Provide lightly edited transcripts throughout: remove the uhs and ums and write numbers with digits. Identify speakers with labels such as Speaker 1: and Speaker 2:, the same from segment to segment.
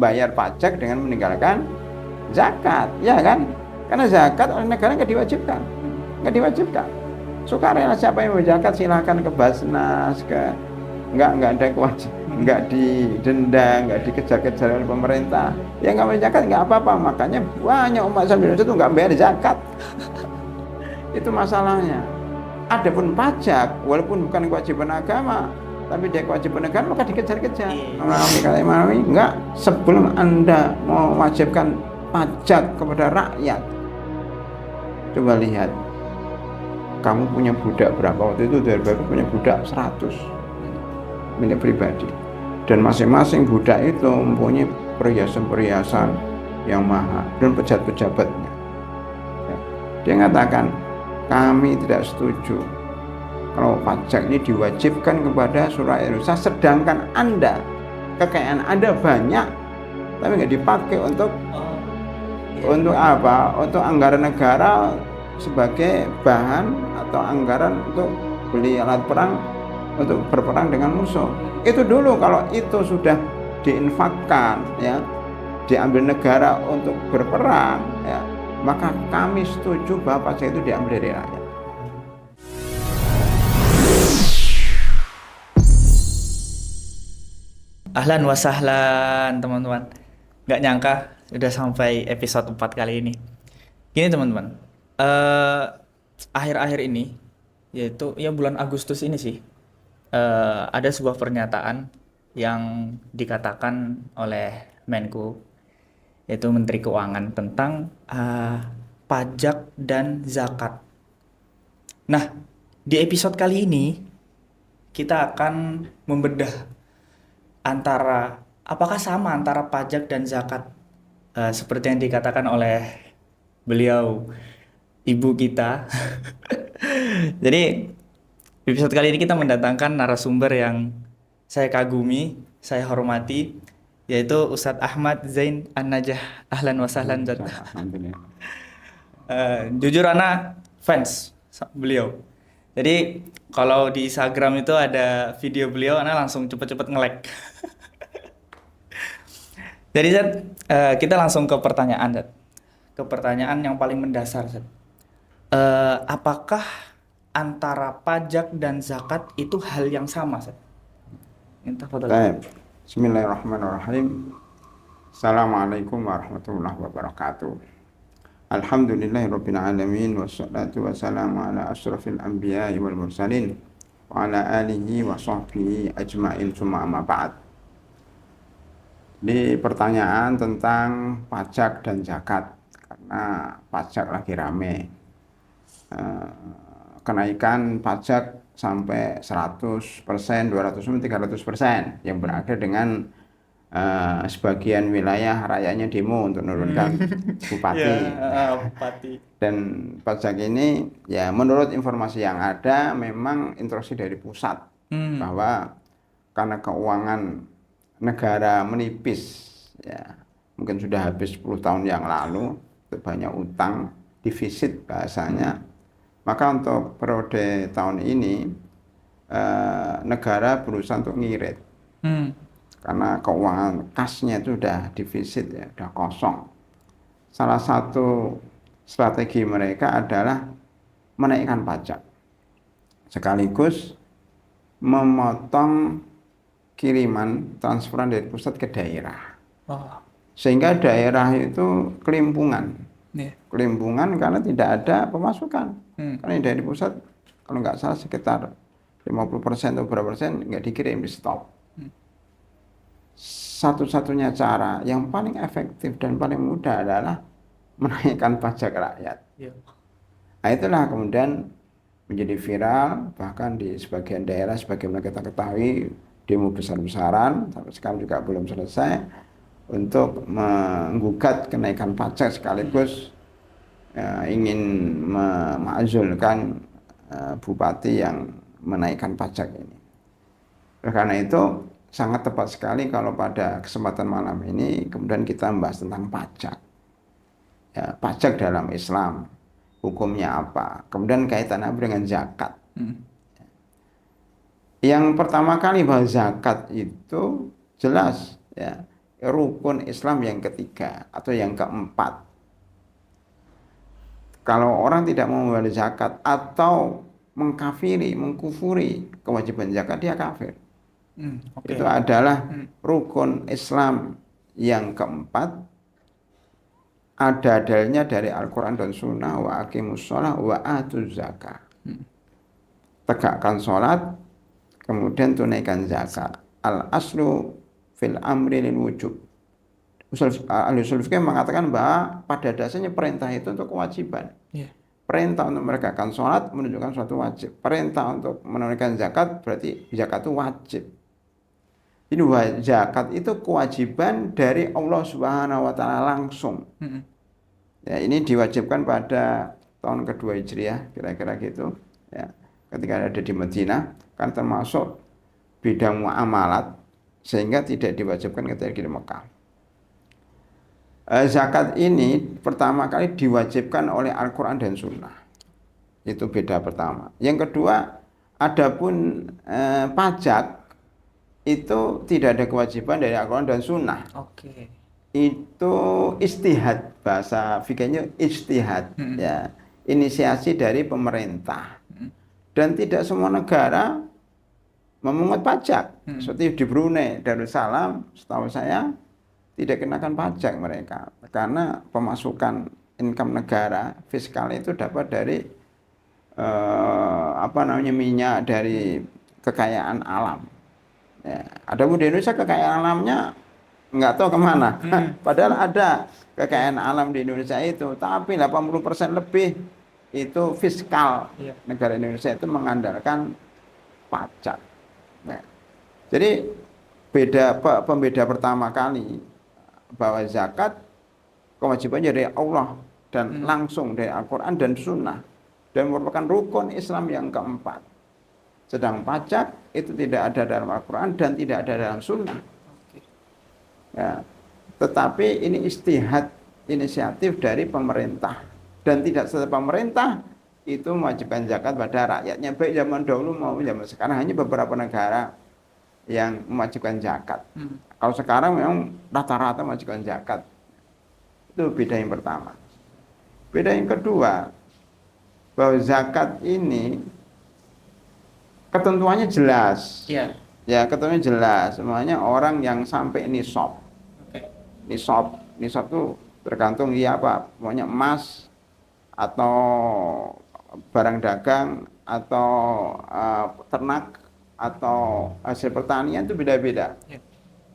Speaker 1: bayar pajak dengan meninggalkan zakat, ya kan? Karena zakat oleh negara nggak diwajibkan. Sukarela siapa yang mau zakat silahkan ke Basnas, nggak ada kewajiban, nggak didenda, nggak dikejar-kejar oleh pemerintah. Ya nggak bayar zakat nggak apa-apa. Makanya banyak umat Islam Indonesia itu nggak bayar zakat. Itu masalahnya. Adapun pajak, walaupun bukan kewajiban agama, tapi dia kewajiban negara maka dikejar-kejar. Memahami enggak, sebelum Anda mewajibkan pajak kepada rakyat, coba lihat kamu punya budak berapa. Waktu itu dari bapak punya budak 100 milik pribadi, dan masing-masing budak itu mempunyai perhiasan-perhiasan yang mahal dan pejabat-pejabatnya. Dia mengatakan, kami tidak setuju kalau pajak ini diwajibkan kepada rakyat Indonesia, sedangkan kekayaan Anda banyak, tapi nggak dipakai untuk apa? Untuk anggaran negara sebagai bahan atau anggaran untuk beli alat perang untuk berperang dengan musuh. Itu dulu kalau itu sudah diinfakkan, ya, diambil negara untuk berperang, ya, maka kami setuju bahwa pajak itu diambil dari rakyat.
Speaker 2: Ahlan wa sahlan teman-teman. Nggak nyangka udah sampai episode 4 kali ini. Gini teman-teman, eh akhir-akhir ini, yaitu ya bulan Agustus ini sih, ada sebuah pernyataan yang dikatakan oleh Menko, yaitu Menteri Keuangan, tentang pajak dan zakat. Nah, di episode kali ini kita akan membedah apakah sama antara pajak dan zakat, seperti yang dikatakan oleh beliau, ibu kita. Jadi episode kali ini kita mendatangkan narasumber yang saya kagumi, saya hormati, yaitu Ustadz Ahmad Zain An-Najah. Ahlan wa sahlan.
Speaker 1: Alhamdulillah.
Speaker 2: Jujur ana fans beliau. Jadi kalau di Instagram itu ada video beliau, ana langsung cepet-cepet nge-like. Jadi Zat, kita langsung ke pertanyaan, Zat. Ke pertanyaan yang paling mendasar, Zat. Apakah antara pajak dan zakat itu hal yang sama, Zat?
Speaker 1: Baik. Bismillahirrahmanirrahim. Assalamualaikum warahmatullahi wabarakatuh. Alhamdulillahirabbil alamin, wassalatu wassalamu ala asyrafil anbiya'i wal mursalin wa ala alihi wa sahbihi ajmain, summa amma ba'd. Di pertanyaan tentang pajak dan zakat, karena pajak lagi rame, kenaikan pajak sampai 100%, 200%, 300%, yang berakhir dengan sebagian wilayah rakyatnya demo untuk menurunkan bupati.
Speaker 2: Bupati.
Speaker 1: Dan pajak ini, ya menurut informasi yang ada, memang instruksi dari pusat bahwa karena keuangan negara menipis, ya mungkin sudah habis 10 tahun yang lalu, banyak utang, defisit bahasanya, maka untuk periode tahun ini negara berusaha untuk ngirit. Karena keuangan kasnya itu sudah defisit, ya, sudah kosong. Salah satu strategi mereka adalah menaikkan pajak, sekaligus memotong kiriman transferan dari pusat ke daerah. Sehingga daerah itu kelimpungan. Kelimpungan karena tidak ada pemasukan. Karena dari pusat, kalau nggak salah sekitar 50% atau berapa persen nggak dikirim, di stop. Satu-satunya cara yang paling efektif dan paling mudah adalah menaikkan pajak rakyat. Nah, itulah kemudian menjadi viral, bahkan di sebagian daerah, sebagaimana kita ketahui, demo besar-besaran, sampai sekarang juga belum selesai, untuk menggugat kenaikan pajak, sekaligus ingin memakzulkan bupati yang menaikkan pajak ini. Karena itu sangat tepat sekali kalau pada kesempatan malam ini kemudian kita membahas tentang pajak. Ya, pajak dalam Islam, hukumnya apa? Kemudian kaitannya dengan zakat. Yang pertama kali bahwa zakat itu jelas, ya, rukun Islam yang ketiga atau yang keempat. Kalau orang tidak mau membayar zakat atau mengkufuri kewajiban zakat, dia kafir.
Speaker 2: Oke.
Speaker 1: Itu adalah rukun Islam yang keempat. Ada dalilnya dari Al-Quran dan Sunnah. Wa aqimus sholah wa atuz zakah. Tegakkan sholat, kemudian tunaikan zakat. Al-aslu fil amri lil wujub. Ahli usul fikih mengatakan bahwa pada dasarnya perintah itu untuk kewajiban.
Speaker 2: Yeah.
Speaker 1: Perintah untuk menegakkan sholat menunjukkan suatu wajib. Perintah untuk menunaikan zakat berarti zakat itu wajib. Ini zakat itu kewajiban dari Allah Subhanahu wa taala langsung. Ya, ini diwajibkan pada tahun kedua Hijriah kira-kira gitu, ya. Ketika ada di Madinah, kan termasuk bidang muamalat sehingga tidak diwajibkan ketika di Mekah. Zakat ini pertama kali diwajibkan oleh Al-Quran dan Sunnah. Itu beda pertama. Yang kedua, adapun pajak itu tidak ada kewajiban dari Al-Quran dan Sunnah.
Speaker 2: Oke.
Speaker 1: Itu ijtihad, bahasa fikihnya ijtihad, ya, inisiasi dari pemerintah. Dan tidak semua negara memungut pajak. Seperti di Brunei Darussalam, setahu saya tidak kenakan pajak mereka karena pemasukan income negara fiskal itu dapat dari minyak, dari kekayaan alam. Ya, ada di Indonesia kekayaan alamnya nggak tahu kemana. Padahal ada kekayaan alam di Indonesia itu, tapi 80% lebih itu fiskal. Negara Indonesia itu mengandalkan pajak. Nah, jadi pembeda pertama kali bahwa zakat kewajibannya dari Allah dan langsung dari Al-Quran dan Sunnah dan merupakan rukun Islam yang keempat. Sedang pajak itu tidak ada dalam Al-Quran dan tidak ada dalam Sunnah. Ya, tetapi ini ijtihad, inisiatif dari pemerintah, dan tidak setiap pemerintah itu mewajibkan zakat pada rakyatnya, baik zaman dahulu maupun zaman sekarang. Hanya beberapa negara yang mewajibkan zakat. Kalau sekarang memang rata-rata mewajibkan zakat. Itu beda yang pertama. Beda yang kedua, bahwa zakat ini ketentuannya jelas. Ya, ketentuannya jelas. Semuanya orang yang sampai nisab. Nisab itu tergantung apa? Pokoknya emas atau barang dagang atau ternak atau hasil pertanian itu beda-beda.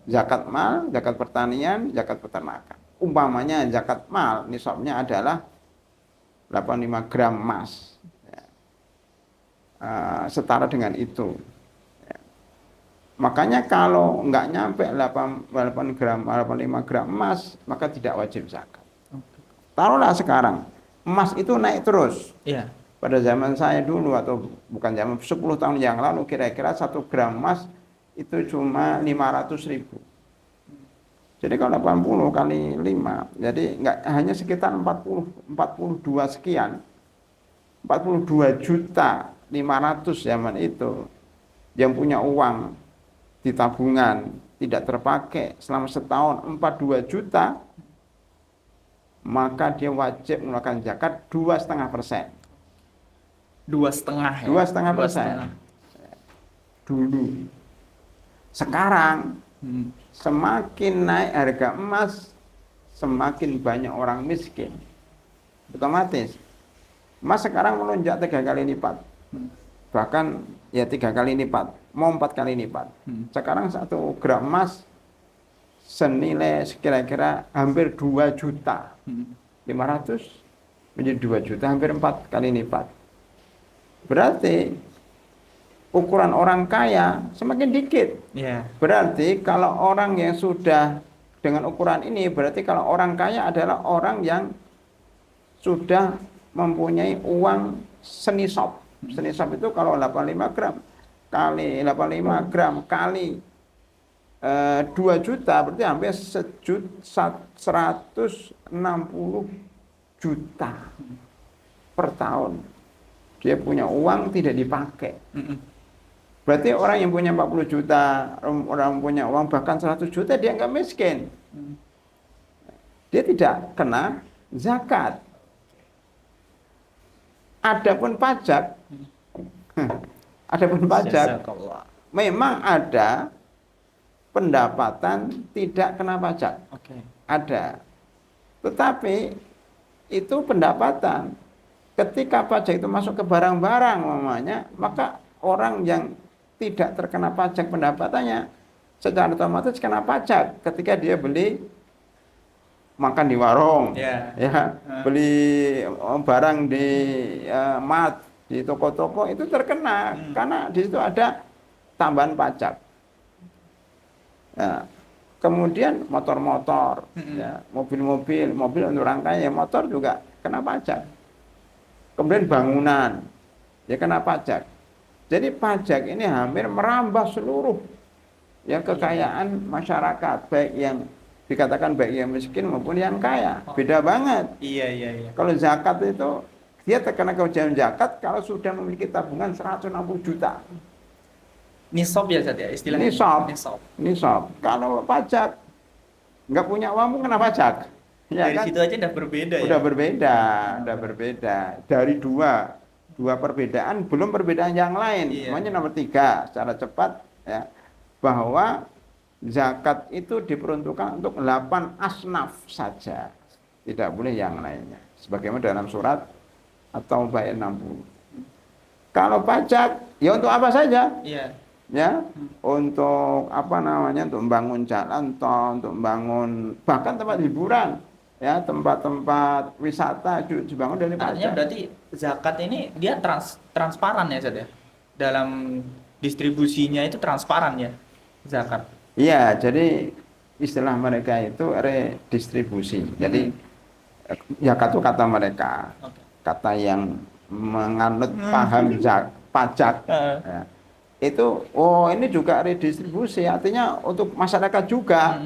Speaker 1: Zakat mal, zakat pertanian, zakat peternakan. Umpamanya zakat mal nisabnya adalah 85 gram emas. Setara dengan itu. Makanya kalau nggak nyampe 85 gram emas, maka tidak wajib zakat. Taruhlah sekarang emas itu naik terus. Pada zaman saya dulu, atau bukan zaman, 10 tahun yang lalu, kira-kira 1 gram emas itu cuma 500.000. Jadi kalau 80 kali 5, jadi nggak, hanya sekitar 42 sekian, 42 juta 500 zaman itu, yang punya uang di tabungan tidak terpakai selama setahun 42 juta, maka dia wajib mengeluarkan zakat 2,5%.
Speaker 2: 2,5 ya?
Speaker 1: 2,5% dulu. Sekarang semakin naik harga emas, semakin banyak orang miskin. Otomatis emas sekarang melonjak 3 kali lipat. Bahkan ya 3 kali lipat, mau 4 kali lipat. Sekarang 1 gram emas senilai kira-kira hampir 2 juta. 500 menjadi 2 juta, hampir 4 kali lipat. Berarti ukuran orang kaya semakin dikit. Berarti kalau orang yang sudah dengan ukuran ini, berarti kalau orang kaya adalah orang yang sudah mempunyai uang senisab. Senisab itu kalau 85 gram kali 85 gram kali 2 juta, berarti hampir 160 juta per tahun. Dia punya uang tidak dipakai. Berarti orang yang punya 40 juta, orang punya uang bahkan 100 juta, dia nggak miskin. Dia tidak kena zakat. Adapun pajak, adapun pajak,
Speaker 2: Jazakallah.
Speaker 1: memang ada pendapatan tidak kena pajak.
Speaker 2: Oke.
Speaker 1: Ada. Tetapi itu pendapatan. Ketika pajak itu masuk ke barang-barang namanya, maka orang yang tidak terkena pajak pendapatannya secara otomatis kena pajak ketika dia beli makan di warung,
Speaker 2: Ya.
Speaker 1: beli barang di mart, di toko-toko itu terkena karena di situ ada tambahan pajak. Nah, kemudian motor-motor, ya, mobil untuk orang kaya, motor juga kena pajak. Kemudian bangunan, ya kena pajak. Jadi pajak ini hampir merambah seluruh ya kekayaan masyarakat, baik yang dikatakan baik yang miskin maupun yang kaya. Beda banget.
Speaker 2: Iya.
Speaker 1: Kalau zakat itu dia terkena kewajiban zakat kalau sudah memiliki tabungan 160 juta.
Speaker 2: Nisab ya Ustaz ya istilahnya.
Speaker 1: Nisab. Kalau pajak nggak punya uang kena pajak. Ya
Speaker 2: Dari
Speaker 1: kan?
Speaker 2: situ aja udah berbeda ya.
Speaker 1: Udah berbeda. Dari dua perbedaan, belum perbedaan yang lain.
Speaker 2: Iya.
Speaker 1: Makanya nomor 3 secara cepat ya, bahwa zakat itu diperuntukkan untuk 8 asnaf saja, tidak boleh yang lainnya. Sebagaimana dalam surat At-Taubah 60. Kalau pajak, ya untuk apa saja?
Speaker 2: Iya.
Speaker 1: Ya, untuk apa namanya? Untuk membangun jalan tol, untuk membangun bahkan tempat hiburan, ya, tempat-tempat wisata dibangun dari pajak.
Speaker 2: Artinya berarti zakat ini dia transparan ya Ustaz ya. Dalam distribusinya itu transparan ya zakat.
Speaker 1: Iya, jadi istilah mereka itu redistribusi. Jadi zakat itu kata mereka,
Speaker 2: Oke.
Speaker 1: kata yang menganut paham pajak. Ya. Itu, ini juga redistribusi, artinya untuk masyarakat juga.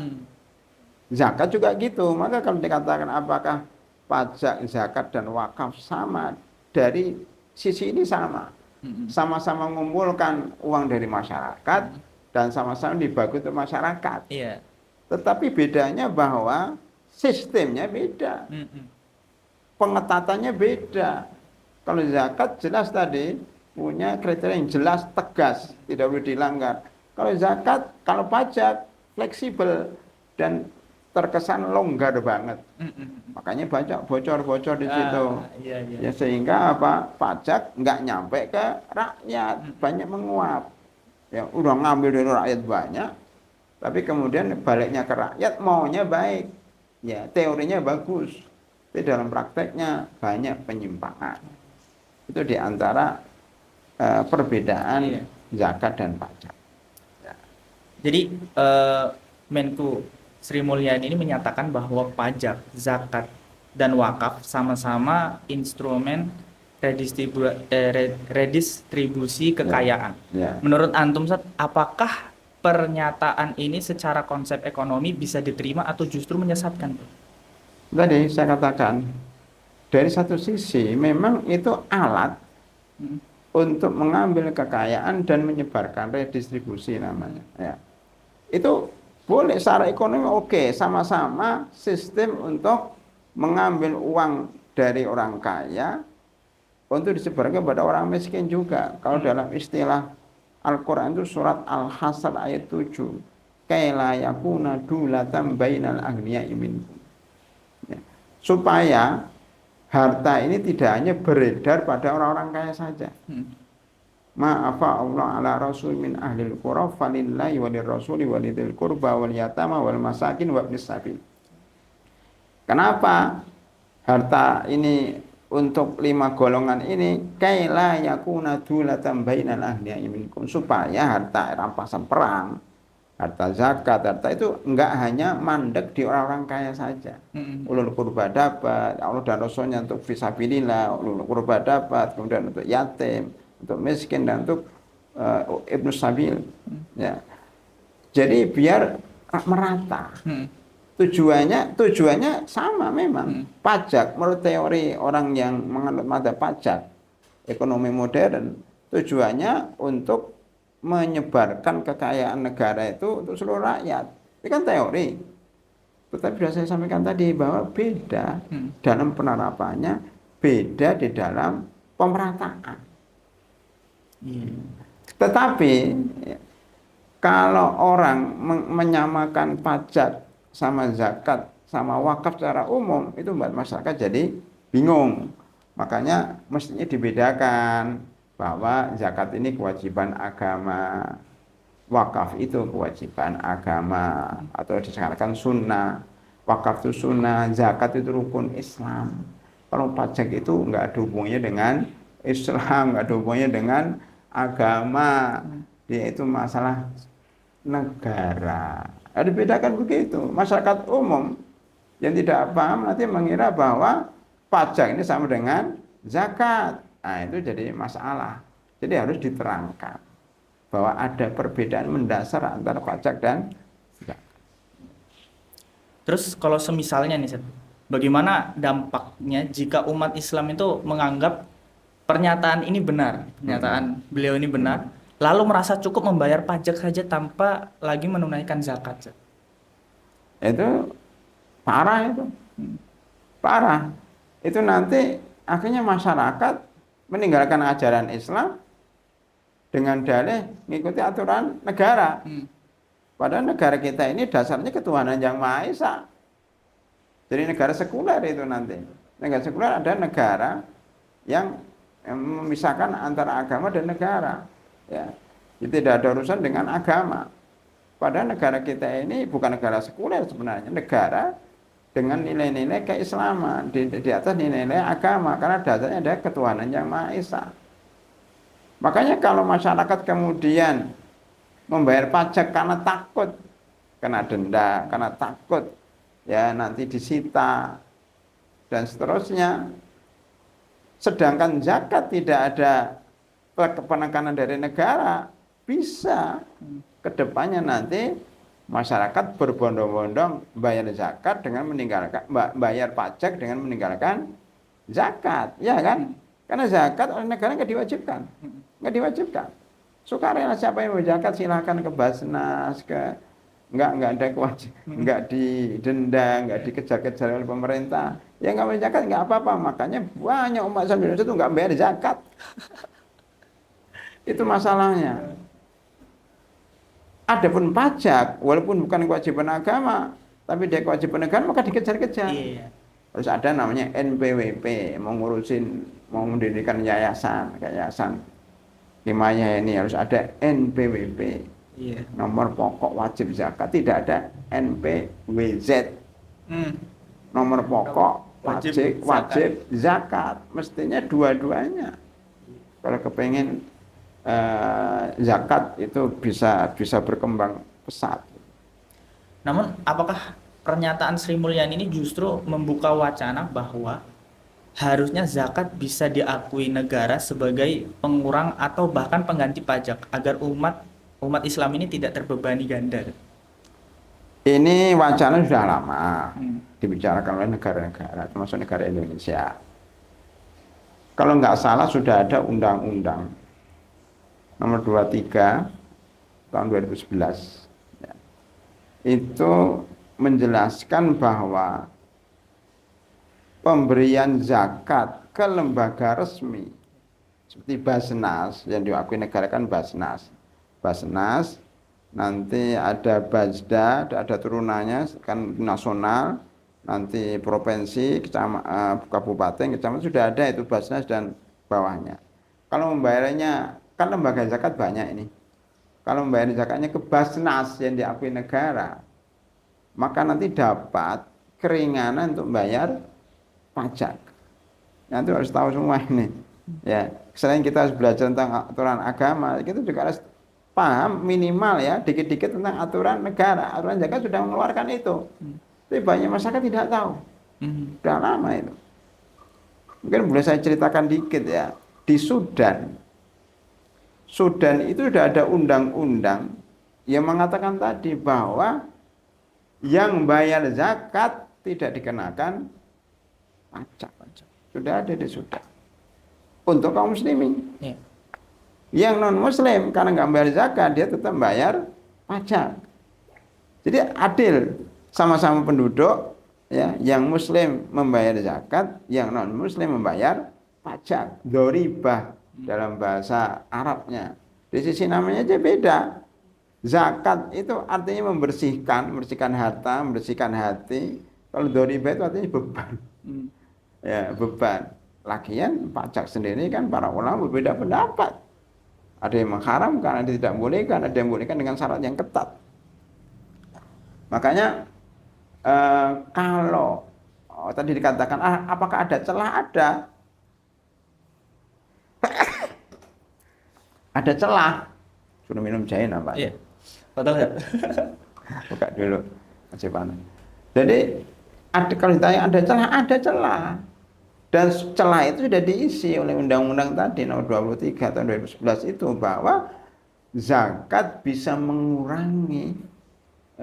Speaker 1: Zakat juga gitu. Maka kalau dikatakan apakah pajak, zakat, dan wakaf sama, dari sisi ini sama. Sama-sama mengumpulkan uang dari masyarakat dan sama-sama dibagi untuk masyarakat.
Speaker 2: Iya.
Speaker 1: Tetapi bedanya bahwa sistemnya beda, pengetatannya beda. Kalau zakat jelas tadi punya kriteria yang jelas, tegas, tidak boleh dilanggar. Kalau zakat, kalau pajak fleksibel dan terkesan longgar banget. Makanya banyak bocor-bocor di situ.
Speaker 2: Iya.
Speaker 1: Ya sehingga apa? Pajak nggak nyampe ke rakyat, banyak menguap. Ya udah ngambil dari rakyat banyak, tapi kemudian baliknya ke rakyat maunya baik. Ya teorinya bagus, tapi dalam prakteknya banyak penyimpangan. Itu diantara perbedaan zakat dan pajak. Ya.
Speaker 2: Jadi Menku Sri Mulyani ini menyatakan bahwa pajak, zakat, dan wakaf sama-sama instrumen redistribusi kekayaan.
Speaker 1: Ya.
Speaker 2: Menurut Antum, Ustaz, apakah pernyataan ini secara konsep ekonomi bisa diterima atau justru menyesatkan?
Speaker 1: Tadi saya katakan, dari satu sisi memang itu alat untuk mengambil kekayaan dan menyebarkan, redistribusi namanya. Ya. Itu boleh secara ekonomi, oke, sama-sama sistem untuk mengambil uang dari orang kaya untuk disebarkan kepada orang miskin juga. Kalau dalam istilah Al-Quran itu surat Al-Hasr ayat 7, kaila yakuna dulatan bainal aghniya'i minkum. Ya. Supaya harta ini tidak hanya beredar pada orang-orang kaya saja. Ma'afa Allah ala rasul min ahlil qura falillahi walir rasuli walidil qurba wal yatama wal masakin wa ibnis sabil. Kenapa harta ini untuk 5 golongan ini? Kaila yakuna dulatan bainal aghniya'i minkum, supaya harta rampasan perang, harta zakat, harta itu enggak hanya mandek di orang-orang kaya saja. Ulul qurba dapat, Allah dan Rasulnya untuk fisabilillah, ulul qurba dapat, kemudian untuk yatim, untuk miskin, dan untuk ibnus sabil. Ya. Jadi biar merata. Tujuannya sama memang. Pajak, menurut teori orang yang menganut madzhab pajak, ekonomi modern, tujuannya untuk menyebarkan kekayaan negara itu untuk seluruh rakyat. Ini kan teori. Tetapi sudah saya sampaikan tadi bahwa beda dalam penerapannya, beda di dalam pemerataan. Tetapi kalau orang menyamakan pajak sama zakat sama wakaf secara umum, itu membuat masyarakat jadi bingung. Makanya mestinya dibedakan bahwa zakat ini kewajiban agama, wakaf itu kewajiban agama atau disangkakan sunnah. Wakaf itu sunnah, zakat itu rukun Islam. Kalau pajak itu nggak ada hubungannya dengan Islam, nggak ada hubungannya dengan agama. Dia itu masalah negara. Ada bedakan begitu. Masyarakat umum yang tidak paham nanti mengira bahwa pajak ini sama dengan zakat. Nah, itu jadi masalah. Jadi harus diterangkan bahwa ada perbedaan mendasar antara pajak dan zakat.
Speaker 2: Terus kalau semisalnya nih, Set, bagaimana dampaknya jika umat Islam itu menganggap pernyataan ini benar, pernyataan beliau ini benar, lalu merasa cukup membayar pajak saja tanpa lagi menunaikan zakat, Set?
Speaker 1: Itu parah itu. Parah. Itu nanti akhirnya masyarakat meninggalkan ajaran Islam dengan dalih mengikuti aturan negara. Padahal negara kita ini dasarnya ketuhanan yang Maha Esa. Jadi negara sekuler itu nanti. Negara sekuler ada negara yang memisahkan antara agama dan negara. Ya. Jadi tidak ada urusan dengan agama. Padahal negara kita ini bukan negara sekuler sebenarnya. Negara dengan nilai-nilai keislaman. Di atas nilai-nilai agama. Karena dasarnya ada ketuhanan yang Maha Esa. Makanya kalau masyarakat kemudian membayar pajak karena takut kena denda, karena takut ya nanti disita dan seterusnya. Sedangkan zakat tidak ada penekanan dari negara, bisa kedepannya nanti masyarakat berbondong-bondong bayar zakat dengan meninggalkan bayar pajak dengan meninggalkan zakat, ya kan? Karena zakat oleh negara nggak diwajibkan. Sukarela siapa yang mau zakat silahkan ke Basnas, nggak ada kewajiban, nggak didenda, nggak dikejar-kejar oleh pemerintah. Ya nggak mau zakat nggak apa-apa. Makanya banyak umat Islam Indonesia itu nggak bayar zakat. Itu masalahnya. Adapun pajak, walaupun bukan kewajiban agama, tapi dia kewajiban negara maka dikejar-kejar. Harus ada namanya NPWP, mau mendirikan yayasan Himayah ini harus ada NPWP, nomor pokok wajib zakat, tidak ada NPWZ, nomor pokok wajib zakat, mestinya dua-duanya. Kalau kepengen zakat itu bisa berkembang pesat.
Speaker 2: Namun apakah pernyataan Sri Mulyani ini justru membuka wacana bahwa harusnya zakat bisa diakui negara sebagai pengurang atau bahkan pengganti pajak agar umat Islam ini tidak terbebani ganda?
Speaker 1: Ini wacana sudah lama dibicarakan oleh negara-negara, termasuk negara Indonesia. Kalau nggak salah sudah ada undang-undang nomor 23 tahun 2011. Ya. Itu menjelaskan bahwa pemberian zakat ke lembaga resmi seperti Basnas yang diakui negara kan Basnas, nanti ada Bajda, ada turunannya kan nasional, nanti provinsi, kabupaten, kecamatan sudah ada itu Basnas dan bawahnya. Kalau membayarnya kan lembaga zakat banyak ini. Kalau membayar zakatnya ke Basnas yang diakui negara, maka nanti dapat keringanan untuk bayar pajak. Nanti harus tahu semua ini. Ya, selain kita harus belajar tentang aturan agama, kita juga harus paham minimal ya dikit-dikit tentang aturan negara. Aturan zakat sudah mengeluarkan itu. Tapi banyak masyarakat tidak tahu. Sudah lama itu. Mungkin boleh saya ceritakan dikit ya. Di Sudan itu sudah ada undang-undang yang mengatakan tadi bahwa yang bayar zakat tidak dikenakan pajak. Sudah ada di Sudan untuk kaum muslimin. Yang non muslim karena nggak bayar zakat dia tetap bayar pajak. Jadi adil, sama-sama penduduk ya, yang muslim membayar zakat, yang non muslim membayar pajak. Doribah dalam bahasa Arabnya. Di sisi namanya aja beda. Zakat itu artinya membersihkan harta, membersihkan hati. Kalau doribah itu artinya beban. Ya, beban. Lagian pajak sendiri kan para ulama berbeda pendapat. Ada yang mengharamkan, ada yang tidak bolehkan, ada yang bolehkan dengan syarat yang ketat. Makanya kalau tadi dikatakan apakah ada celah? Ada celah. Suruh minum jahe nampak.
Speaker 2: Iya. Betul ya.
Speaker 1: Buka dulu masih panas. Jadi kalau ditanya ada celah. Dan celah itu sudah diisi oleh undang-undang tadi nomor 23 tahun 2011 itu, bahwa zakat bisa mengurangi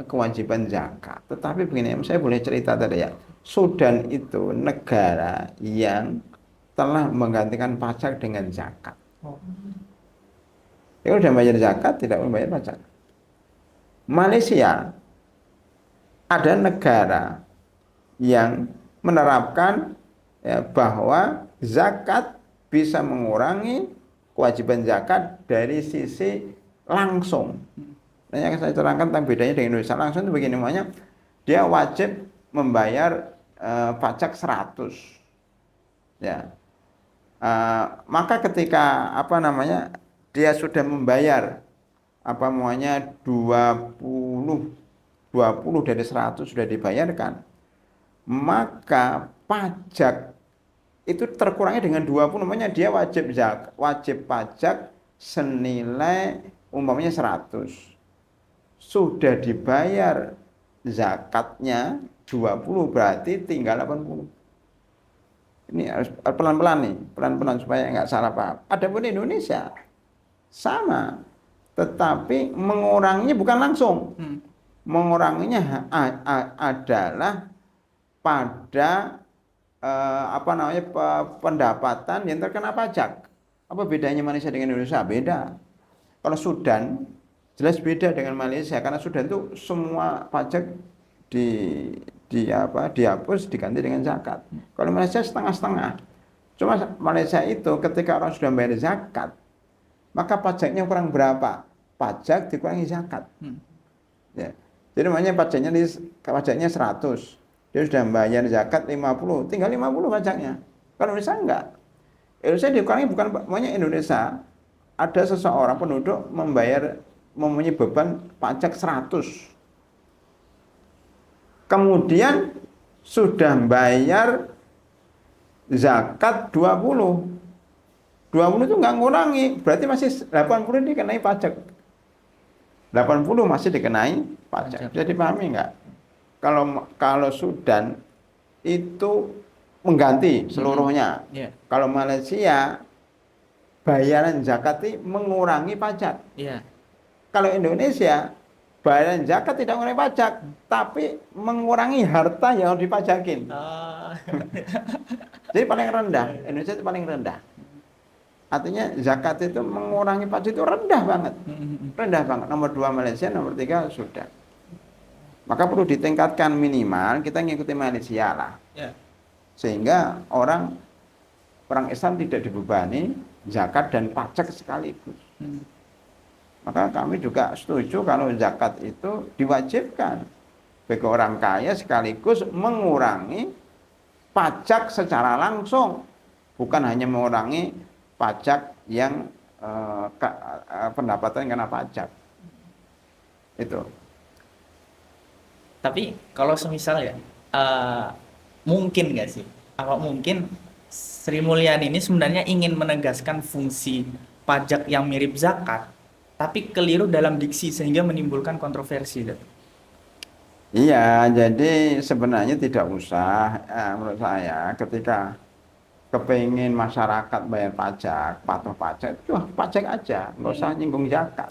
Speaker 1: kewajiban zakat. Tetapi begini, saya boleh cerita tadi ya. Sudan itu negara yang telah menggantikan pajak dengan zakat. Dia sudah bayar zakat, tidak membayar pajak. Malaysia ada negara yang menerapkan ya, bahwa zakat bisa mengurangi kewajiban zakat dari sisi langsung. Nah, yang saya terangkan tentang bedanya dengan Indonesia langsung itu begini, namanya dia wajib membayar pajak 100. Ya. Maka ketika dia sudah membayar 20 dari 100 sudah dibayarkan, maka pajak itu terkurangi dengan 20, namanya dia wajib pajak senilai umpamanya 100. Sudah dibayar zakatnya 20, berarti tinggal 80. Ini harus pelan-pelan nih, pelan-pelan supaya nggak salah paham. Adapun di Indonesia sama, tetapi menguranginya bukan langsung. Menguranginya adalah pada pendapatan yang terkena pajak. Apa bedanya Malaysia dengan Indonesia? Beda. Kalau Sudan jelas beda dengan Malaysia, karena Sudan itu semua pajak dihapus diganti dengan zakat. Kalau Malaysia setengah-setengah. Cuma Malaysia itu ketika orang sudah bayar zakat, maka pajaknya kurang berapa? Pajak dikurangi zakat. Ya. Jadi makanya pajaknya 100. Dia sudah membayar zakat 50, tinggal 50 pajaknya. Kalau Indonesia enggak. Indonesia dikurangi bukan makanya Indonesia ada seseorang penduduk mempunyai beban pajak 100. Kemudian sudah bayar zakat 20. 20 itu enggak ngurangi, berarti masih 80 dikenai pajak. 80 masih dikenai pajak. Jadi pahami enggak? Kalau Sudan itu mengganti seluruhnya. Kalau Malaysia bayaran zakat itu mengurangi pajak. Kalau Indonesia bayaran zakat tidak mengurangi pajak, tapi mengurangi harta yang dipajakin. Jadi paling rendah, Indonesia itu paling rendah. Artinya zakat itu mengurangi pajak itu rendah banget. Rendah banget. Nomor 2 Malaysia, nomor 3 Sudan. Maka perlu ditingkatkan, minimal kita ngikuti Malaysia lah. Sehingga orang Islam tidak dibebani zakat dan pajak sekaligus. Maka kami juga setuju kalau zakat itu diwajibkan bagi orang kaya sekaligus mengurangi pajak secara langsung, bukan hanya mengurangi pajak yang pendapatan kena pajak. Itu.
Speaker 2: Tapi kalau semisal ya, mungkin nggak sih? Apa mungkin Sri Mulyani ini sebenarnya ingin menegaskan fungsi pajak yang mirip zakat, tapi keliru dalam diksi sehingga menimbulkan kontroversi?
Speaker 1: Iya, jadi sebenarnya tidak usah, menurut saya, ketika kepingin masyarakat bayar pajak, patuh pajak, pajak aja, nggak usah nyinggung zakat.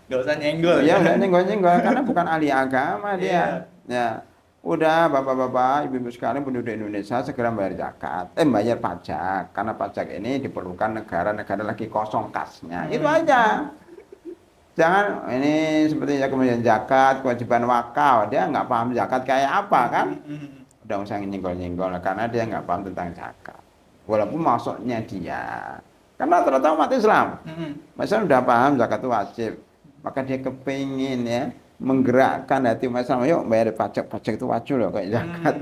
Speaker 2: Nggak usah nyenggol.
Speaker 1: Ya, nggak nyenggol-nyenggol, karena bukan ahli agama dia. Ya, Udah bapak-bapak, ibu-ibu sekalian penduduk Indonesia segera bayar zakat, bayar pajak. Karena pajak ini diperlukan negara-negara lagi kosong kasnya. Itu aja. Jangan ini seperti ya kemudian zakat, kewajiban wakaf. Dia nggak paham zakat kayak apa kan? Udah usah nyenggol-nyenggol karena dia nggak paham tentang zakat. Walaupun masuknya dia. Karena terutama umat Islam. Masa udah paham zakat itu wajib. Maka dia kepingin ya menggerakkan hati umat Islam. Yuk bayar pajak itu wajib loh kayak zakat.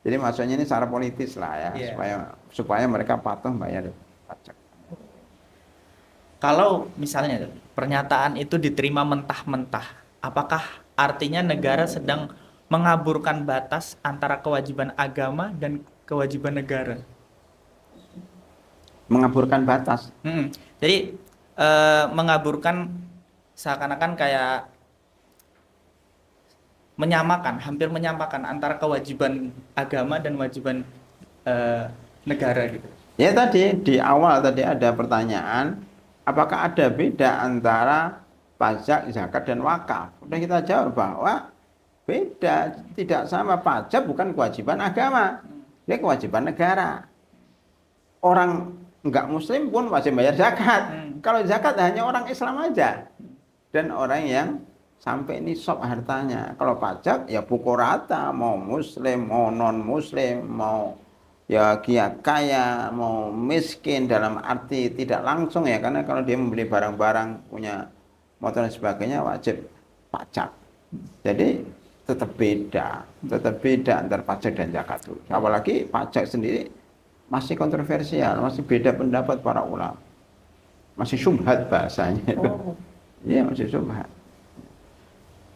Speaker 1: Jadi maksudnya ini secara politis lah ya.
Speaker 2: Iya.
Speaker 1: Supaya mereka patuh bayar pajak.
Speaker 2: Kalau misalnya pernyataan itu diterima mentah-mentah, apakah artinya negara sedang mengaburkan batas antara kewajiban agama dan kewajiban negara?
Speaker 1: Mengaburkan batas.
Speaker 2: Jadi mengaburkan seakan-akan kayak hampir menyamakan antara kewajiban agama dan kewajiban negara gitu.
Speaker 1: Ya tadi di awal tadi ada pertanyaan, apakah ada beda antara pajak, zakat dan wakaf? Udah kita jawab bahwa beda, tidak sama. Pajak bukan kewajiban agama, dia kewajiban negara. Orang enggak muslim pun wajib bayar zakat. Kalau zakat hanya orang Islam aja dan orang yang sampai nisab hartanya. Kalau pajak ya pukul rata, mau muslim, mau non muslim, mau ya kaya, mau miskin dalam arti tidak langsung ya, karena kalau dia membeli barang-barang, punya motor dan sebagainya wajib pajak. Jadi tetap beda antara pajak dan zakat itu. Apalagi pajak sendiri masih kontroversial, masih beda pendapat para ulama. Masih syubhat bahasanya itu. Iya, masih syubhat.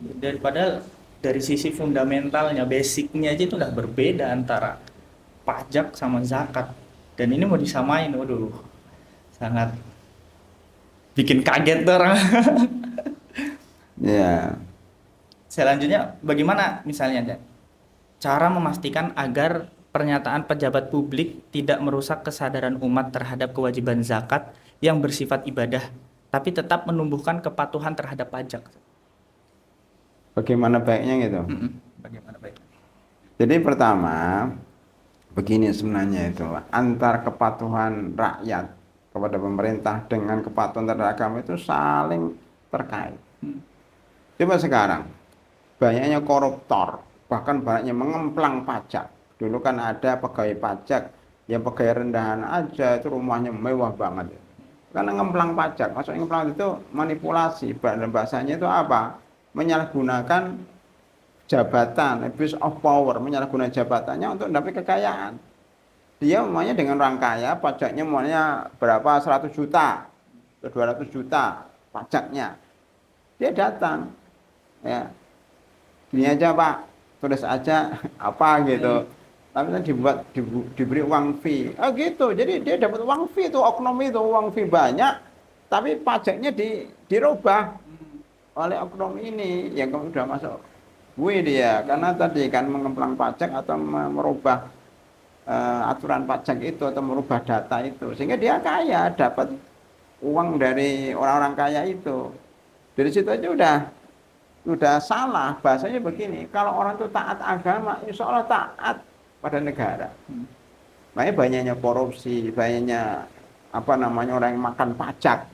Speaker 2: Daripada dari sisi fundamentalnya, basicnya aja itu udah berbeda antara pajak sama zakat, dan ini mau disamain, waduh, sangat bikin kaget tuh orang.
Speaker 1: Ya,
Speaker 2: Selanjutnya, bagaimana misalnya cara memastikan agar pernyataan pejabat publik tidak merusak kesadaran umat terhadap kewajiban zakat yang bersifat ibadah, tapi tetap menumbuhkan kepatuhan terhadap pajak?
Speaker 1: bagaimana baiknya gitu.
Speaker 2: Bagaimana baiknya?
Speaker 1: Jadi pertama, begini sebenarnya itu, antar kepatuhan rakyat kepada pemerintah dengan kepatuhan terhadap agama itu saling terkait. Coba sekarang, banyaknya koruptor, bahkan banyaknya mengemplang pajak. Dulu kan ada pegawai pajak, yang pegawai rendahan aja itu rumahnya mewah banget. Karena ngemplang pajak, maksudnya ngemplang itu manipulasi, bahasanya itu apa? Menyalahgunakan jabatan, abuse of power, menyalahgunakan jabatannya untuk mendapat kekayaan. Dia maunya dengan orang kaya, pajaknya maunya berapa, 100 juta, 200 juta pajaknya. Dia datang, ya, gini aja Pak, tulis aja apa gitu. Tapi kan diberi uang fee. Oh gitu, jadi dia dapat uang fee itu, oknum itu, uang fee banyak, tapi pajaknya dirubah oleh oknum ini yang sudah masuk dia, karena tadi kan mengemplang pajak atau merubah aturan pajak itu atau merubah data itu, sehingga dia kaya, dapat uang dari orang-orang kaya itu. Dari situ aja udah salah. Bahasanya begini, kalau orang itu taat agama, insya Allah taat pada negara. Makanya banyaknya korupsi, banyaknya orang yang makan pajak,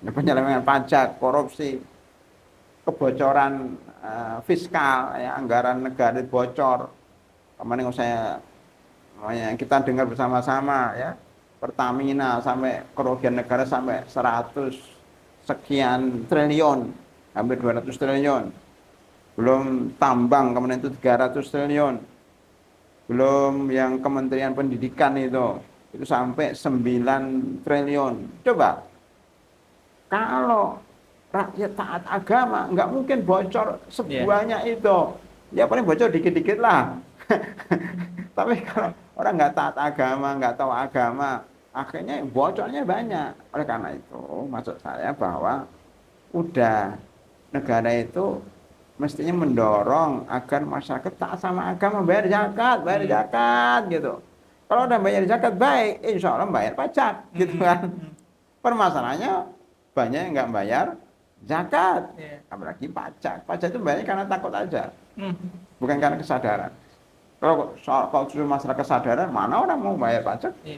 Speaker 1: penyelewengan pajak, korupsi, kebocoran fiskal, ya, anggaran negara bocor. Kemarin kita dengar bersama-sama ya, Pertamina sampai kerugian negara sampai 100 sekian triliun, hampir 200 triliun. Belum tambang kemarin itu 300 triliun. Belum yang Kementerian Pendidikan itu sampai 9 triliun. Coba kalau rakyat taat agama nggak mungkin bocor sebanyak itu, ya paling bocor dikit-dikit lah. Tapi kalau orang nggak taat agama, nggak tahu agama, akhirnya bocornya banyak. Oleh karena itu maksud saya bahwa udah negara itu mestinya mendorong agar masyarakat taat sama agama, bayar zakat gitu. Kalau udah bayar zakat baik, insya Allah bayar pajak gitu kan. Permasalahannya banyak yang nggak bayar zakat, apalagi pajak. Pajak itu banyak karena takut aja. bukan karena kesadaran. Kalau justru masalah kesadaran, mana orang mau bayar pajak?
Speaker 2: Iya.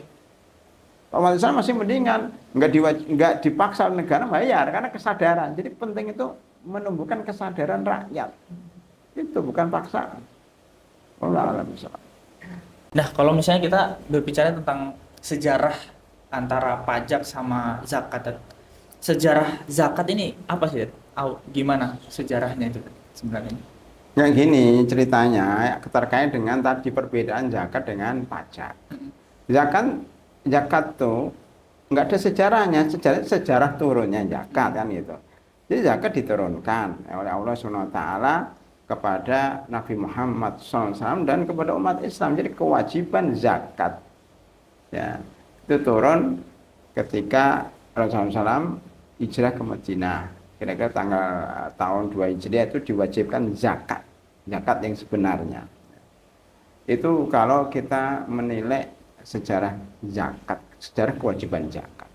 Speaker 1: Kalau umat Islam masih mendingan, nggak dipaksa oleh negara bayar karena kesadaran. Jadi penting itu menumbuhkan kesadaran rakyat. Itu bukan paksaan. Allah alam bisa.
Speaker 2: Nah, kalau misalnya kita berbicara tentang sejarah antara pajak sama zakat, sejarah zakat ini apa sih? Gimana sejarahnya itu sebenarnya?
Speaker 1: Yang gini ceritanya terkait dengan tadi perbedaan zakat dengan pajak. Zakat tuh nggak ada sejarahnya, sejarah turunnya zakat kan gitu. Jadi zakat diturunkan oleh Allah SWT kepada Nabi Muhammad SAW dan kepada umat Islam. Jadi kewajiban zakat ya itu turun ketika Rasulullah SAW hijrah ke Madinah. Kira-kira tahun 2 Hijriah itu diwajibkan zakat yang sebenarnya. Itu kalau kita menilai sejarah zakat, sejarah kewajiban zakat.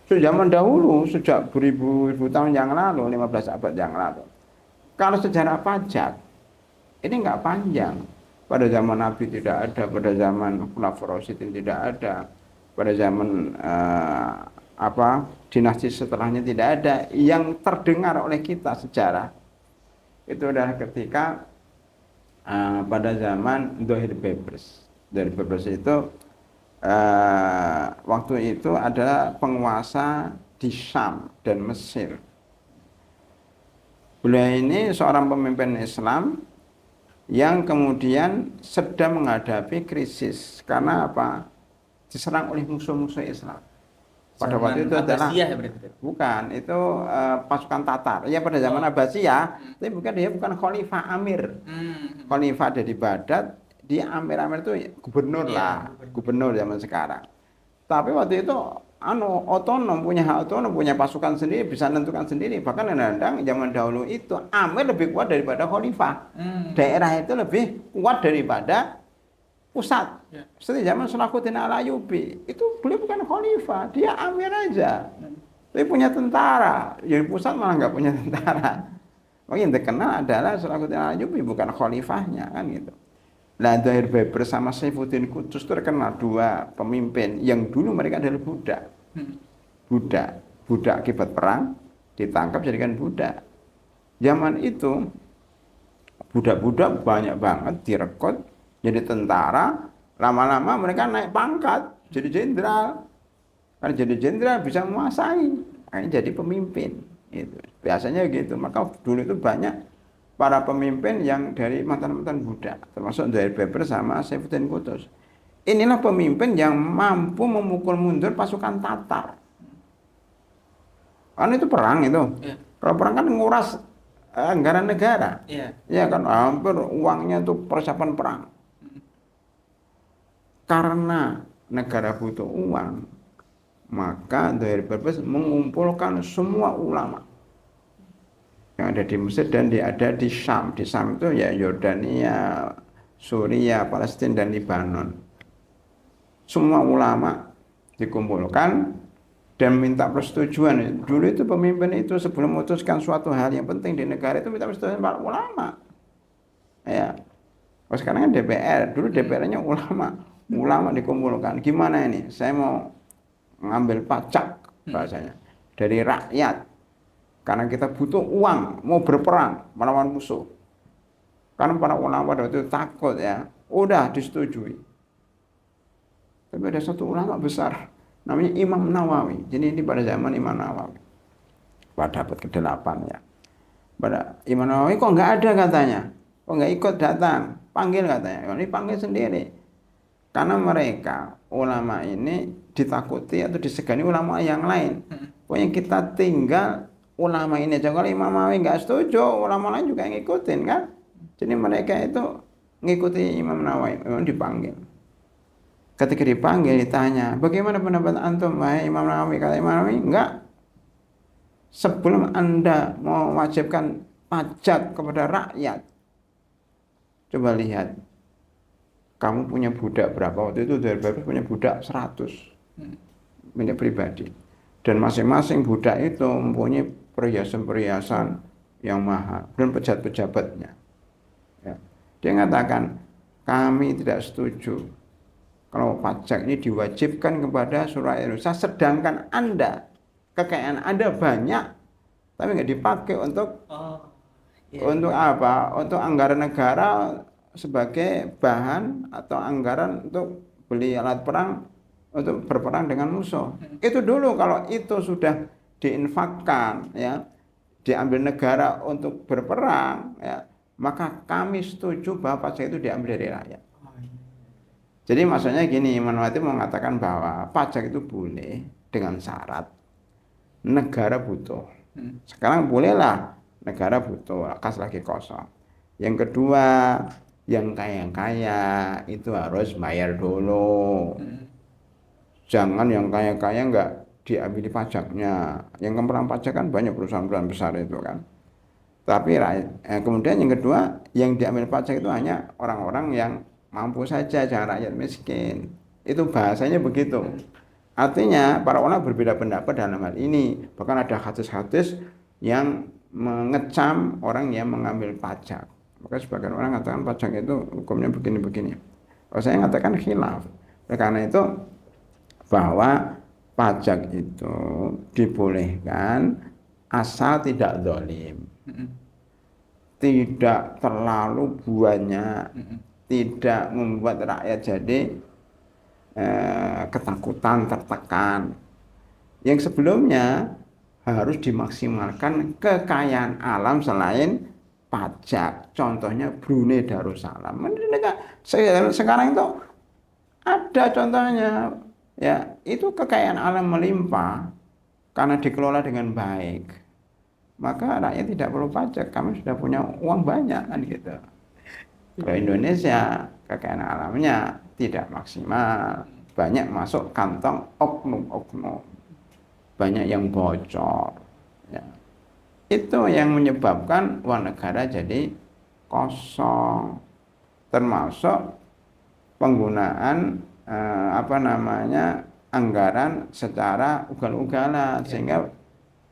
Speaker 1: Sejak zaman dahulu, sejak beribu-ribu tahun yang lalu, 15 abad yang lalu. Kalau sejarah pajak, ini nggak panjang. Pada zaman Nabi tidak ada, pada zaman Khulafaur Rasyidin tidak ada, pada zaman dinasti setelahnya tidak ada. Yang terdengar oleh kita sejarah itu adalah ketika pada zaman Dohir Bebres. Dohir Bebres itu waktu itu adalah penguasa di Syam dan Mesir. Beliau ini seorang pemimpin Islam yang kemudian sedang menghadapi krisis karena apa? Diserang oleh musuh-musuh Islam. Pada waktu itu adalah bukan itu pasukan Tatar. Ya pada zaman Abbasiyah, tapi dia bukan khalifah Amir. Khalifah dari Baghdad, dia Amir itu gubernur lah, gubernur zaman sekarang. Tapi waktu itu otonom, punya hak otonom, punya pasukan sendiri, bisa menentukan sendiri. Bahkan kadang-kadang zaman dahulu itu Amir lebih kuat daripada khalifah. Daerah itu lebih kuat daripada pusat. Seperti zaman Salahuddin Al-Ayyubi, itu beliau bukan khalifah, dia amir aja. Tapi punya tentara, jadi pusat malah nggak punya tentara. Yang terkenal adalah Salahuddin Al-Ayyubi, bukan khalifahnya kan gitu. Nah, Dohir Bebres sama Saifuddin Qutuz terkenal dua pemimpin yang dulu mereka adalah budak akibat perang, ditangkap jadikan budak. Zaman itu budak-budak banyak banget direkrut jadi tentara, lama-lama mereka naik pangkat jadi jenderal. Karena jadi jenderal bisa menguasai, akhirnya jadi pemimpin. Itu biasanya gitu. Maka dulu itu banyak para pemimpin yang dari mantan-mantan budak, termasuk dari Bebres sama Saifuddin Qutuz. Inilah pemimpin yang mampu memukul mundur pasukan Tatar. Kan itu perang itu. Kalau perang kan nguras anggaran negara. Ya kan hampir uangnya itu persiapan perang. Karena negara butuh uang, maka Dohir Bebres mengumpulkan semua ulama yang ada di Mesir dan ada di Syam. Di Syam itu ya Yordania, Suriah, Palestina dan Lebanon. Semua ulama dikumpulkan dan minta persetujuan. Dulu itu pemimpin itu sebelum memutuskan suatu hal yang penting di negara itu minta persetujuan para ulama. Ya. Oh, sekarang kan DPR, dulu DPR-nya ulama. Ulama dikumpulkan, gimana ini? Saya mau ngambil pajak bahasanya dari rakyat karena kita butuh uang, mau berperang melawan musuh. Karena para ulama waktu itu takut ya, udah disetujui. Tapi ada satu ulama besar namanya Imam Nawawi. Jadi ini pada zaman Imam Nawawi, pada abad ke-8 ya. Pada Imam Nawawi kok nggak ada katanya, kok nggak ikut datang, panggil katanya. Ini panggil sendiri. Karena mereka ulama ini ditakuti atau disegani ulama yang lain. Pokoknya kita tinggal ulama ini aja. Kalau Imam Nawawi nggak setuju, ulama lain juga ngikutin kan. Jadi mereka itu ngikuti Imam Nawawi, memang dipanggil. Ketika dipanggil ditanya, bagaimana pendapat antum wahai Imam Nawawi? Kata Imam Nawawi, enggak. Sebelum Anda mewajibkan pajak kepada rakyat, coba lihat. Kamu punya budak berapa? Waktu itu Dohir Bebres punya budak 100 milik pribadi. Dan masing-masing budak itu mempunyai perhiasan-perhiasan yang mahal dan pejabat-pejabatnya. Ya. Dia mengatakan, kami tidak setuju kalau pajak ini diwajibkan kepada seluruh rakyat Indonesia, sedangkan Anda, kekayaan Anda banyak, tapi nggak dipakai untuk apa? Untuk anggaran negara sebagai bahan atau anggaran untuk beli alat perang untuk berperang dengan musuh. Itu dulu kalau itu sudah diinfakkan, ya, diambil negara untuk berperang, ya, maka kami setuju bahwa pajak itu diambil dari rakyat. Jadi maksudnya gini, Imam Nawati mengatakan bahwa pajak itu boleh dengan syarat negara butuh. Sekarang bolehlah negara butuh, kas lagi kosong. Yang kedua, yang kaya-kaya itu harus bayar dulu. Jangan yang kaya-kaya nggak diambil pajaknya. Yang kemperang pajak kan banyak perusahaan-perusahaan besar itu kan. Tapi kemudian yang kedua, yang diambil pajak itu hanya orang-orang yang mampu saja, jangan rakyat miskin. Itu bahasanya begitu. Artinya para ulama berbeda pendapat dalam hal ini. Bahkan ada hadis-hadis yang mengecam orang yang mengambil pajak. Maka sebagian orang mengatakan pajak itu hukumnya begini-begini. Kalau saya mengatakan khilaf. Karena itu bahwa pajak itu dibolehkan asal tidak zalim, tidak terlalu banyak, tidak membuat rakyat jadi ketakutan, tertekan. Yang sebelumnya harus dimaksimalkan kekayaan alam selain pajak. Contohnya Brunei Darussalam. Sekarang itu ada contohnya, ya, itu kekayaan alam melimpah karena dikelola dengan baik. Maka rakyat tidak perlu pajak, kami sudah punya uang banyak kan gitu. Kalau Indonesia kekayaan alamnya tidak maksimal, banyak masuk kantong oknum-oknum, banyak yang bocor, ya. Itu yang menyebabkan uang negara jadi kosong, termasuk penggunaan anggaran secara ugal-ugalan, sehingga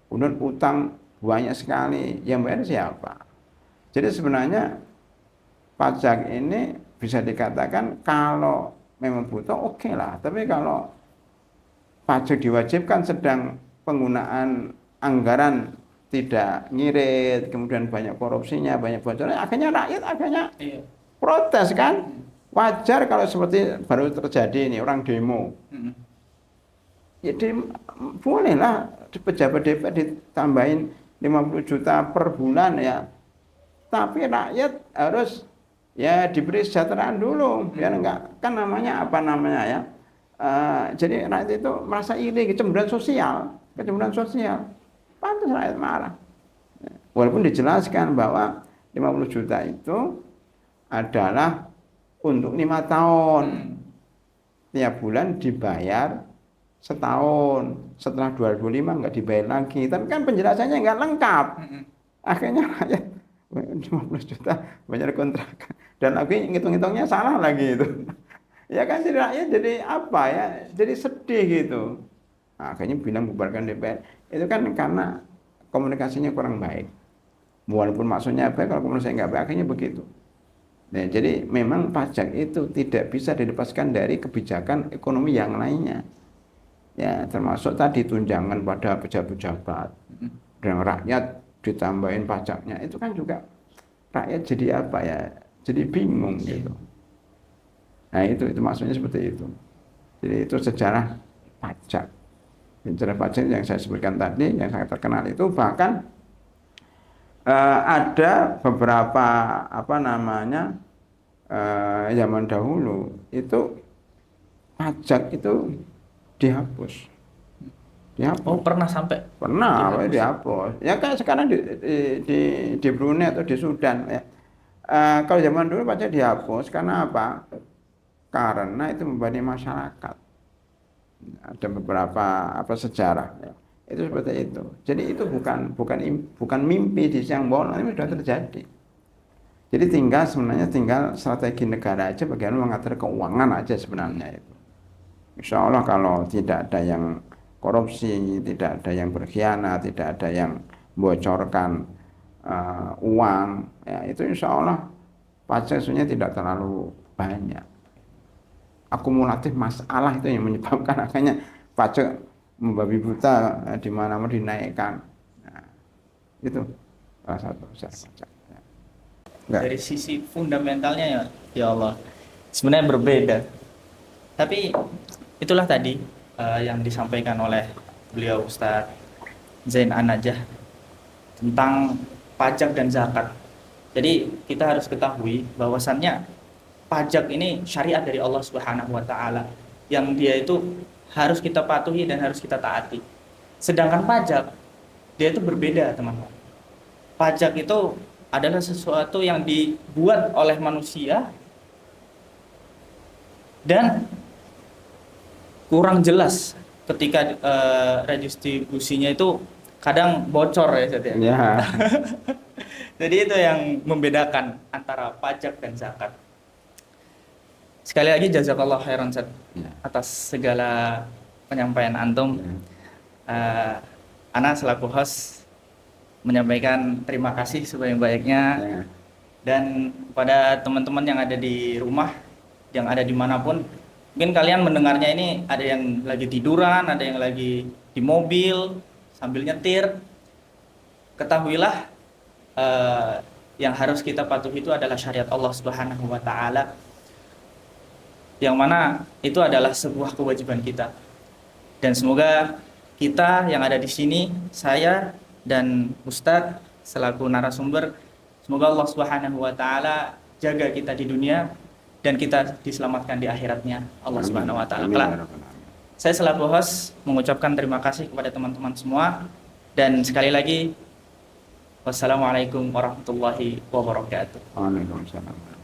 Speaker 1: kemudian utang banyak sekali. Yang bayar siapa? Jadi sebenarnya pajak ini bisa dikatakan kalau memang butuh oke lah, tapi kalau pajak diwajibkan sedang penggunaan anggaran tidak ngirit, kemudian banyak korupsinya, banyak bocornya, akhirnya rakyat protes kan. Wajar kalau seperti baru terjadi ini orang demo. Ya bolehlah pejabat DPR ditambahin 50 juta per bulan, ya. Tapi rakyat harus ya diberi kesejahteraan dulu, biar enggak, kan namanya ya. Jadi rakyat itu merasa iri, kecemburuan sosial. Pantas rakyat marah. Walaupun dijelaskan bahwa 50 juta itu adalah untuk 5 tahun. Tiap bulan dibayar setahun. Setelah 2025 nggak dibayar lagi. Tapi kan penjelasannya nggak lengkap. Akhirnya rakyat 50 juta bayar kontrak. Dan lagi ngitung-ngitungnya salah lagi itu. Ya kan, jadi rakyat jadi apa ya? Jadi sedih gitu. Nah, akhirnya bilang bubarkan DPR. Itu kan karena komunikasinya kurang baik. Walaupun maksudnya baik, kalau komunikasinya nggak baik, akhirnya begitu. Nah, jadi memang pajak itu tidak bisa dilepaskan dari kebijakan ekonomi yang lainnya. Ya, termasuk tadi tunjangan pada pejabat-pejabat. Dan rakyat ditambahin pajaknya. Itu kan juga rakyat jadi apa ya? Jadi bingung gitu. Nah, itu maksudnya seperti itu. Jadi itu sejarah pajak. Sejarah pajak yang saya sebutkan tadi, yang sangat terkenal itu, bahkan ada beberapa zaman dahulu itu pajak itu dihapus.
Speaker 2: Oh, pernah sampai?
Speaker 1: Pernah dihapus. Ya kan sekarang di Brunei atau di Sudan, ya. Kalau zaman dulu pajak dihapus karena apa? Karena itu membebani masyarakat. Ada beberapa sejarah, ya. Itu seperti itu. Jadi itu bukan mimpi di siang bolong, ini sudah terjadi. Jadi sebenarnya tinggal strategi negara aja, bagaimana mengatur keuangan aja sebenarnya itu. Insya Allah kalau tidak ada yang korupsi, tidak ada yang berkhianat, tidak ada yang bocorkan uang, ya, itu insya Allah pajak sebenarnya tidak terlalu banyak. Akumulatif masalah itu yang menyebabkan akhirnya pajak membabi buta di mana-mana dinaikkan. Nah, itu salah satu besar pajak. Enggak.
Speaker 2: Dari sisi fundamentalnya ya Allah sebenarnya berbeda. Tapi itulah tadi yang disampaikan oleh beliau Ustadz Zain An-Najah tentang pajak dan zakat. Jadi kita harus ketahui bahwasannya pajak ini syariat dari Allah Subhanahu wa taala yang dia itu harus kita patuhi dan harus kita taati. Sedangkan pajak dia itu berbeda, teman-teman. Pajak itu adalah sesuatu yang dibuat oleh manusia dan kurang jelas ketika redistribusinya itu kadang bocor ya, Ustaz ya.
Speaker 1: Ya.
Speaker 2: Jadi itu yang membedakan antara pajak dan zakat. Sekali lagi jazakallah khairan Ustaz
Speaker 1: Ya.
Speaker 2: atas segala penyampaian antum. Ana selaku host menyampaikan terima kasih sebanyak-banyaknya
Speaker 1: Ya.
Speaker 2: dan pada teman-teman yang ada di rumah, yang ada dimanapun, mungkin kalian mendengarnya ini ada yang lagi tiduran, ada yang lagi di mobil sambil nyetir. Ketahuilah yang harus kita patuhi itu adalah syariat Allah Subhanahu wa taala, yang mana itu adalah sebuah kewajiban kita. Dan semoga kita yang ada di sini, saya dan Ustadz selaku narasumber, semoga Allah Subhanahu wa taala jaga kita di dunia dan kita diselamatkan di akhiratnya Allah Subhanahu wa taala. Saya selaku host mengucapkan terima kasih kepada teman-teman semua dan sekali lagi wassalamualaikum warahmatullahi wabarakatuh.
Speaker 1: Waalaikumsalam.